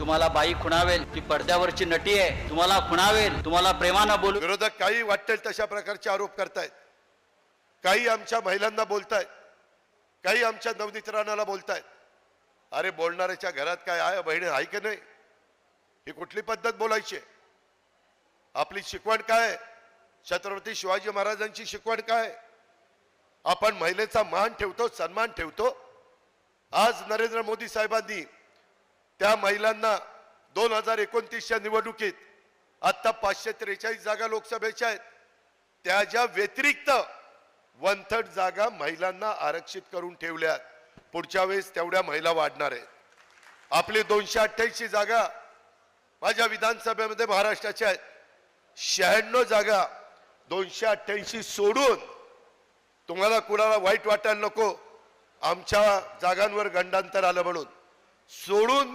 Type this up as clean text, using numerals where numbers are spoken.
तुम्हाला बाई खुणावेल, ती पडद्यावरची नटी आहे, तुम्हाला खुणावेल, तुम्हाला प्रेमानं बोलू. विरोधक काही वाटेल तशा प्रकारचे आरोप करतायत, काही आमच्या महिलांना बोलतायत, काही आमच्या नवनीतराणाला बोलतायत. अरे बोलणाऱ्याच्या घरात काय आहे बहिणी आहे की नाही? ही कुठली पद्धत बोलायची? आपली शिकवण काय? छत्रपती शिवाजी महाराजांची शिकवण काय? आपण महिलेचा मान ठेवतो, सन्मान ठेवतो. आज नरेंद्र मोदी साहेबांनी त्या महिलांना 2029च्या निवडणुकीत आता 543 जागा लोकसभेच्या आहेत, त्याच्या व्यतिरिक्त 1/3 जागा महिलांना आरक्षित करून ठेवल्यात. पुढच्या वेळेस तेवढ्या महिला वाढणार आहेत. आपली 288 जागा माझ्या विधानसभेमध्ये महाराष्ट्राच्या आहेत. 96 जागा 288 सोडून, तुम्हाला कुणाला वाईट वाटायला नको, आमच्या जागांवर गंडांतर आलं म्हणून सोडून